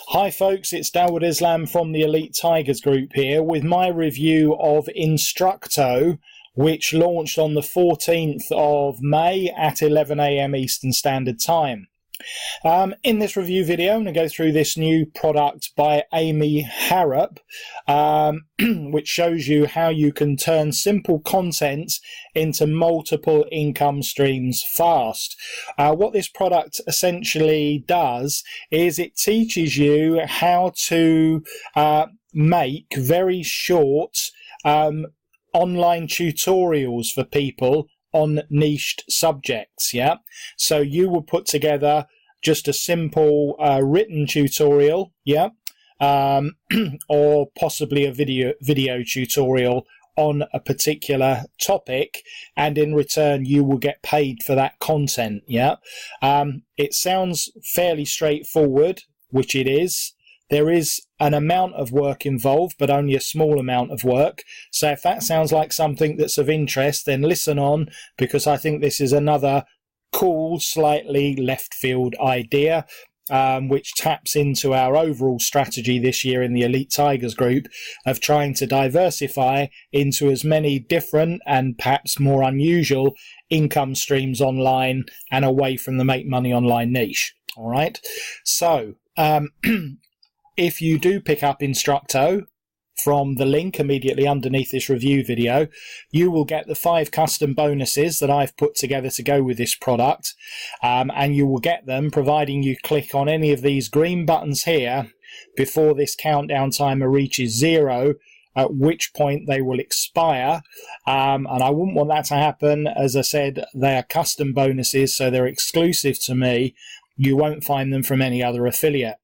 Hi folks, it's Dawud Islam from the Elite Tigers group here with my review of Instructo, which launched on the 14th of May at 11 AM Eastern Standard Time. In this review video, I'm going to go through this new product by Amy Harrop, which shows you how you can turn simple content into multiple income streams fast. What this product essentially does is it teaches you how to make very short online tutorials for people on niched subjects. So you will put together just a simple written tutorial, or possibly a video tutorial on a particular topic, and in return you will get paid for that content. It sounds fairly straightforward, which it is. There is an amount of work involved, but only a small amount of work. So if that sounds like something that's of interest, then listen on, because I think this is another cool, slightly left field idea, which taps into our overall strategy this year in the Elite Tigers group of trying to diversify into as many different and perhaps more unusual income streams online and away from the make money online niche. All right. So, if you do pick up Instructo from the link immediately underneath this review video, you will get the 5 custom bonuses that I've put together to go with this product, and you will get them providing you click on any of these green buttons here before this countdown timer reaches 0, at which point they will expire, and I wouldn't want that to happen. As I said, they are custom bonuses, so they're exclusive to me. You won't find them from any other affiliate.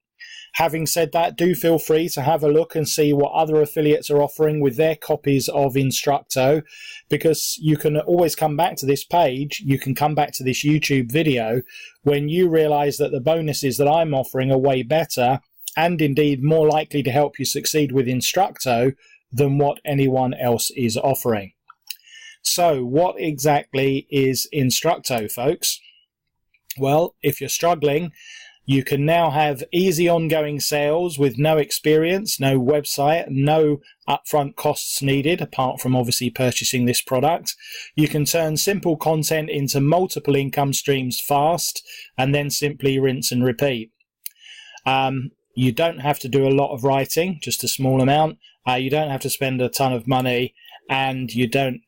Having said that, do feel free to have a look and see what other affiliates are offering with their copies of Instructo, because you can always come back to this page, you can come back to this YouTube video when you realize that the bonuses that I'm offering are way better and indeed more likely to help you succeed with Instructo than what anyone else is offering. So what exactly is Instructo, folks? Well, if you're struggling, you can now have easy ongoing sales with no experience, no website, no upfront costs needed, apart from obviously purchasing this product. You can turn simple content into multiple income streams fast, and then simply rinse and repeat. You don't have to do a lot of writing, just a small amount. You don't have to spend a ton of money, and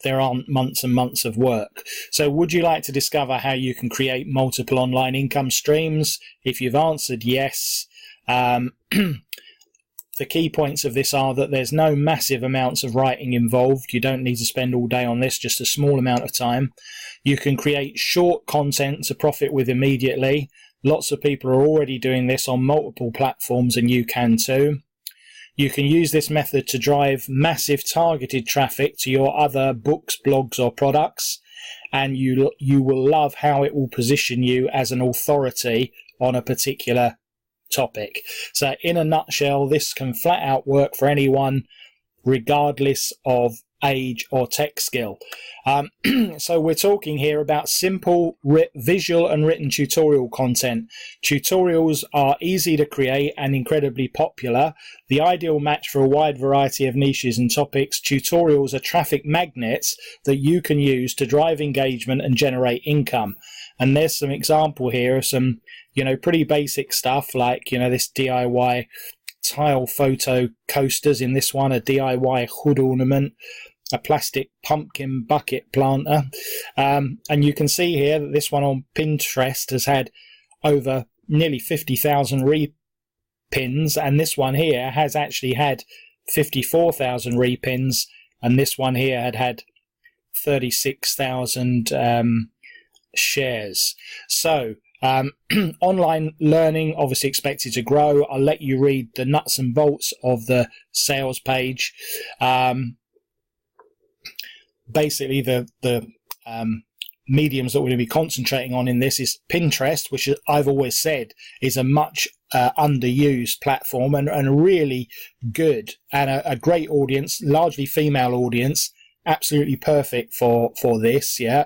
there aren't months and months of work. So would you like to discover how you can create multiple online income streams? If you've answered yes, the key points of this are that there's no massive amounts of writing involved. You don't need to spend all day on this, just a small amount of time. You can create short content to profit with immediately. Lots of people are already doing this on multiple platforms, and you can too. You can use this method to drive massive targeted traffic to your other books, blogs or products, and you will love how it will position you as an authority on a particular topic. So in a nutshell, this can flat out work for anyone regardless of age or tech skill. So we're talking here about simple visual and written tutorial content. Tutorials are easy to create and incredibly popular. The ideal match for a wide variety of niches and topics. Tutorials are traffic magnets that you can use to drive engagement and generate income. And there's some example here of some, pretty basic stuff like, this DIY tile photo coasters. In this one, a DIY hood ornament, a plastic pumpkin bucket planter, and you can see here that this one on Pinterest has had over nearly 50,000 repins, and this one here has actually had 54,000 repins, and this one here had 36,000 shares. So online learning obviously expected to grow. I'll let you read the nuts and bolts of the sales page. Basically, the mediums that we're going to be concentrating on in this is Pinterest, which I've always said is a much underused platform and really good, and a great audience, largely female audience, absolutely perfect for this, yeah.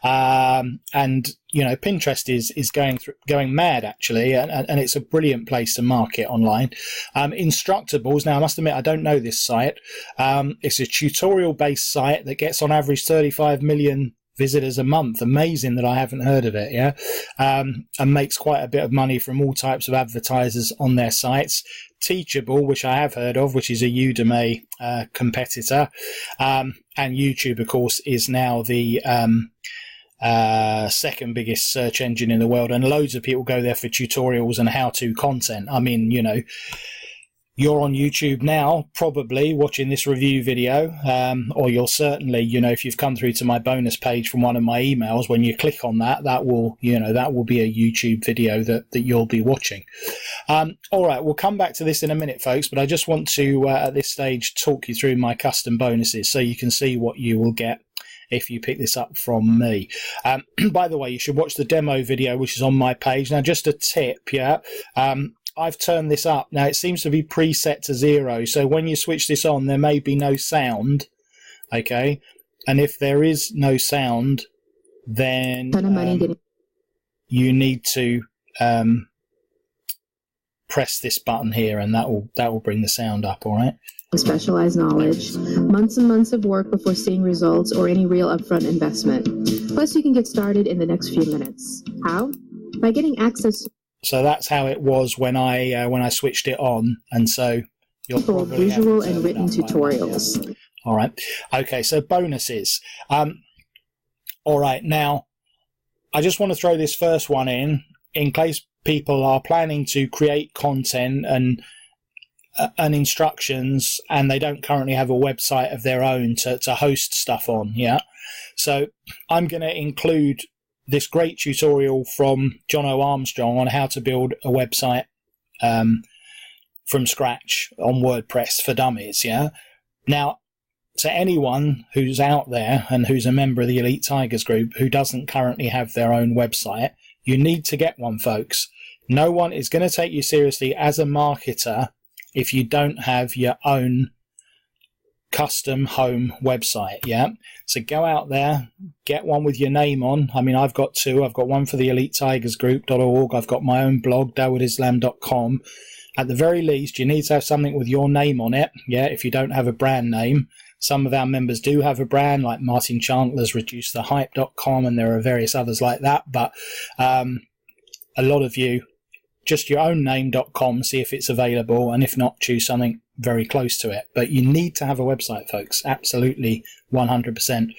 And you know, Pinterest is going mad actually, and it's a brilliant place to market online. Instructables. Now, I must admit, I don't know this site. It's a tutorial based site that gets on average 35 million visitors a month. Amazing that I haven't heard of it, yeah. And makes quite a bit of money from all types of advertisers on their sites. Teachable, which I have heard of, which is a Udemy competitor, and YouTube, of course, is now the second biggest search engine in the world, and loads of people go there for tutorials and how-to content. I mean, you know, you're on YouTube now, probably watching this review video, or you'll certainly, you know, if you've come through to my bonus page from one of my emails, when you click on that, that will be a YouTube video that you'll be watching. All right, we'll come back to this in a minute, folks, but I just want to, at this stage, talk you through my custom bonuses so you can see what you will get if you pick this up from me. By the way, you should watch the demo video, which is on my page. Now, just a tip, yeah. I've turned this up. Now, it seems to be preset to 0. So when you switch this on, there may be no sound. Okay. And if there is no sound, then you need to press this button here, and that will bring the sound up. All right. Specialized knowledge, months and months of work before seeing results or any real upfront investment. Plus, you can get started in the next few minutes. How? By getting access to... So that's how it was when I switched it on, and so you'll probably visual and written tutorials. Yeah. All right. Okay, so bonuses. All right, now I just want to throw this first one in case people are planning to create content and instructions, and they don't currently have a website of their own to host stuff on. Yeah. So I'm going to include this great tutorial from John O. Armstrong on how to build a website from scratch on WordPress for Dummies. Yeah. Now, to anyone who's out there and who's a member of the Elite Tigers group who doesn't currently have their own website, you need to get one, folks. No one is going to take you seriously as a marketer if you don't have your own custom home website. Yeah. So go out there, get one with your name on. I mean, I've got two. I've got one for the elitetigersgroup.org. I've got my own blog, dawudislam.com. At the very least, you need to have something with your name on it. Yeah. If you don't have a brand name, some of our members do have a brand, like Martin Chandler's reducethehype.com, and there are various others like that. But a lot of you, just your own name.com, see if it's available, and if not, choose something very close to it. But you need to have a website, folks. Absolutely 100%.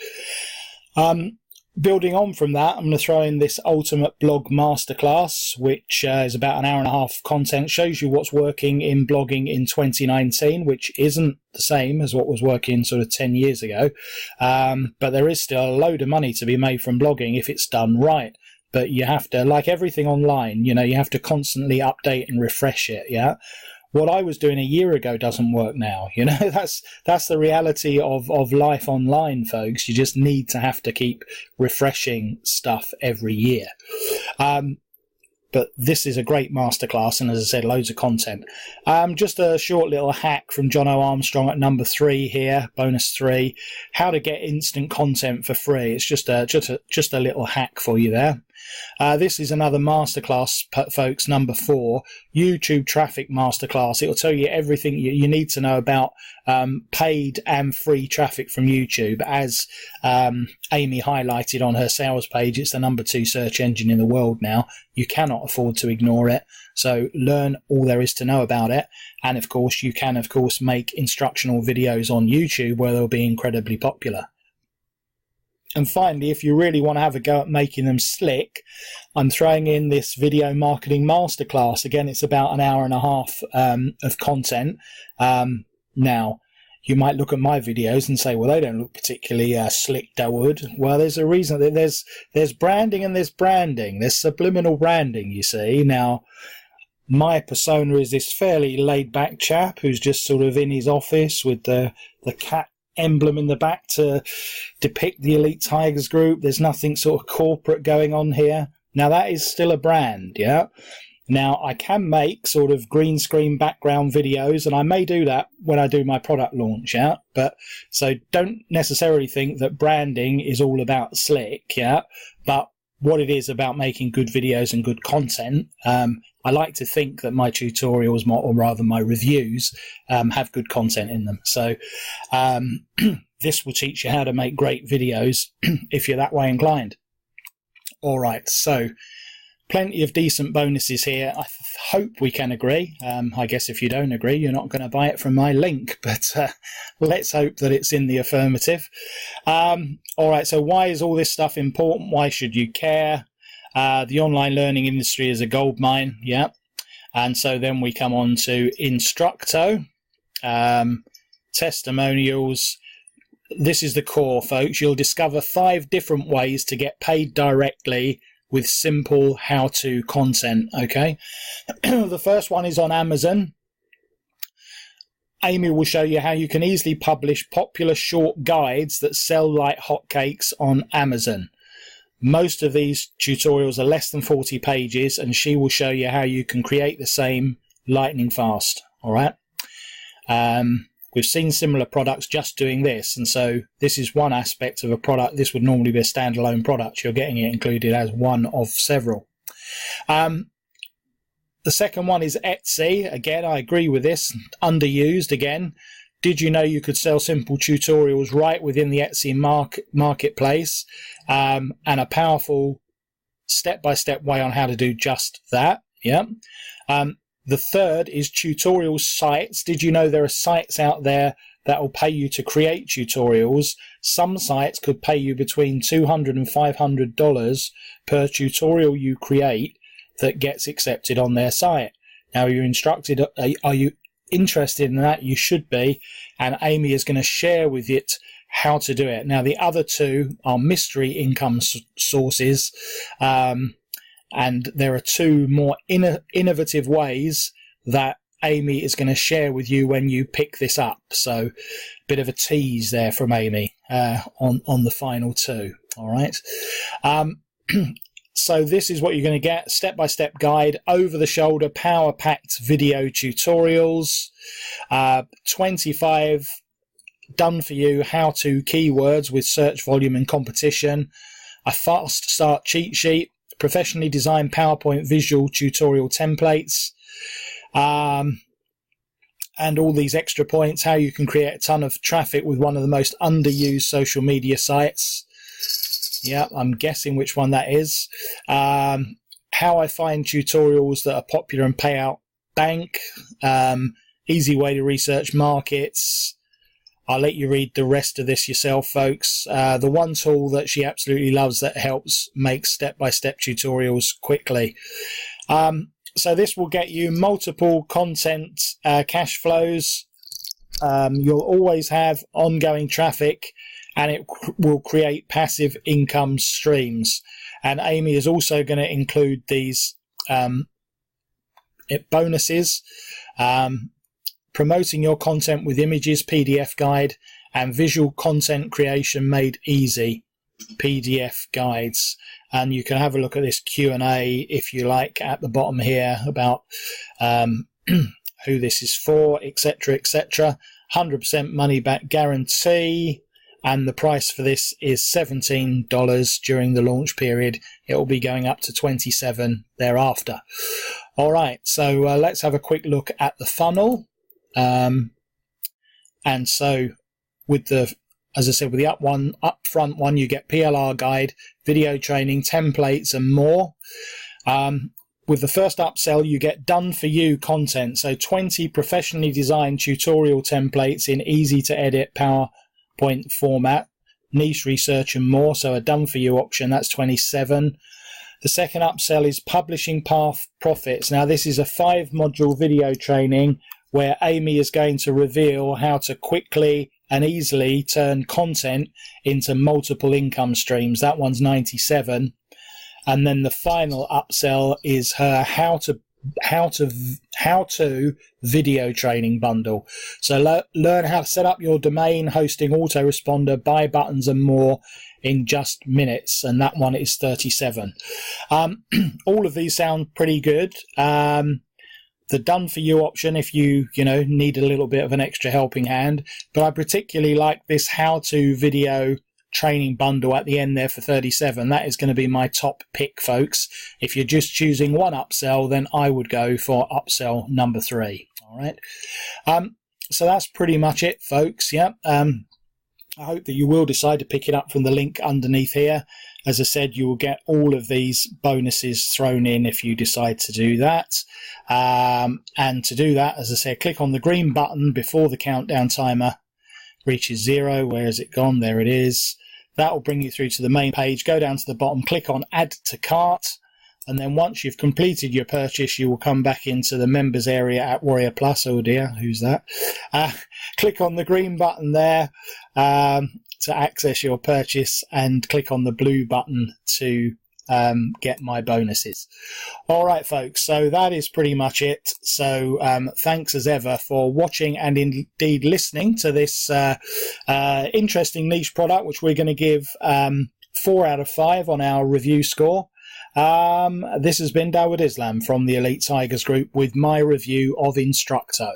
Building on from that, I'm going to throw in this Ultimate Blog Masterclass, which is about an hour and a half of content, shows you what's working in blogging in 2019, which isn't the same as what was working sort of 10 years ago. But there is still a load of money to be made from blogging if it's done right. But you have to, like everything online, you know, you have to constantly update and refresh it. Yeah. What I was doing a year ago doesn't work now. You know, that's the reality of life online, folks. You just need to have to keep refreshing stuff every year. But this is a great masterclass, and as I said, loads of content. Just a short little hack from John O. Armstrong at number 3 here, bonus 3, how to get instant content for free. It's just a little hack for you there. This is another masterclass, folks, number 4, YouTube traffic masterclass. It'll tell you everything you need to know about paid and free traffic from YouTube. As Amy highlighted on her sales page, it's the number 2 search engine in the world now. You cannot afford to ignore it. So learn all there is to know about it. And of course, you can, of course, make instructional videos on YouTube where they'll be incredibly popular. And finally, if you really want to have a go at making them slick, I'm throwing in this video marketing masterclass. Again, it's about an hour and a half of content. Now, you might look at my videos and say, well, they don't look particularly slick, Dawud. Well, there's a reason. There's branding and there's branding. There's subliminal branding, you see. Now, my persona is this fairly laid-back chap who's just sort of in his office with the cat emblem in the back to depict the Elite Tigers group. There's nothing sort of corporate going on here. Now, that is still a brand, yeah? Now, I can make sort of green screen background videos, and I may do that when I do my product launch, yeah? But so don't necessarily think that branding is all about slick, yeah? But what it is about making good videos and good content, I like to think that my tutorials, or rather my reviews, have good content in them. So this will teach you how to make great videos if you're that way inclined. All right, so plenty of decent bonuses here. I hope we can agree. I guess if you don't agree, you're not going to buy it from my link, but let's hope that it's in the affirmative. All right, so why is all this stuff important? Why should you care? The online learning industry is a goldmine, yeah. And so then we come on to Instructo, testimonials. This is the core, folks. You'll discover 5 different ways to get paid directly with simple how-to content, okay? The first one is on Amazon. Amy will show you how you can easily publish popular short guides that sell like hotcakes on Amazon. Most of these tutorials are less than 40 pages, and she will show you how you can create the same lightning fast, all right? We've seen similar products just doing this, and so this is one aspect of a product. This would normally be a standalone product. You're getting it included as one of several. The second one is Etsy. Again, I agree with this. Underused again. Did you know you could sell simple tutorials right within the Etsy marketplace, and a powerful step-by-step way on how to do just that? Yeah. The third is tutorial sites. Did you know there are sites out there that will pay you to create tutorials? Some sites could pay you between $200 and $500 per tutorial you create that gets accepted on their site. Now, are you interested in that? You should be, and Amy is going to share with it how to do it. Now, the other 2 are mystery income sources, and there are 2 more innovative ways that Amy is going to share with you when you pick this up. So a bit of a tease there from Amy on the final 2. All right. So this is what you're going to get. Step-by-step guide, over-the-shoulder, power-packed video tutorials, 25 done-for-you how-to keywords with search volume and competition, a fast start cheat sheet, professionally designed PowerPoint visual tutorial templates, and all these extra points, how you can create a ton of traffic with one of the most underused social media sites. Yeah, I'm guessing which one that is. How I find tutorials that are popular and pay out bank. Easy way to research markets. I'll let you read the rest of this yourself, folks. The one tool that she absolutely loves that helps make step-by-step tutorials quickly. So this will get you multiple content cash flows. You'll always have ongoing traffic, and it will create passive income streams. And Amy is also going to include these bonuses. Promoting your content with images, PDF guide, and visual content creation made easy, PDF guides. And you can have a look at this Q&A if you like at the bottom here about who this is for, etc., etc. 100% money back guarantee, and the price for this is $17 during the launch period. It will be going up to $27 thereafter. All right, so let's have a quick look at the funnel. And so with the, as I said, with the upfront one, you get PLR guide, video training, templates, and more. With the first upsell, you get done for you content. So 20 professionally designed tutorial templates in easy to edit PowerPoint format, niche research, and more. So a done for you option, that's 27. The second upsell is publishing path profits. Now this is a 5-module video training where Amy is going to reveal how to quickly and easily turn content into multiple income streams. That one's 97. And then the final upsell is her how to how to video training bundle. So learn how to set up your domain, hosting, autoresponder, buy buttons and more in just minutes, and that one is 37. All of these sound pretty good. The done for you option if you need a little bit of an extra helping hand, but I particularly like this how to video training bundle at the end there for 37. That is going to be my top pick, folks. If you're just choosing one upsell, then I would go for upsell number 3. All right. So that's pretty much it, folks. Yeah. I hope that you will decide to pick it up from the link underneath here. As I said, you will get all of these bonuses thrown in if you decide to do that. And to do that, as I said, click on the green button before the countdown timer reaches 0. Where has it gone? There it is. That will bring you through to the main page. Go down to the bottom, click on Add to Cart. And then once you've completed your purchase, you will come back into the members area at Warrior Plus. Oh dear, who's that? Click on the green button there to access your purchase, and click on the blue button to get my bonuses. All right, folks, so that is pretty much it. So thanks as ever for watching and indeed listening to this interesting niche product, which we're going to give 4 out of 5 on our review score. This has been Dawud Islam from the Elite Tigers Group with my review of Instructo.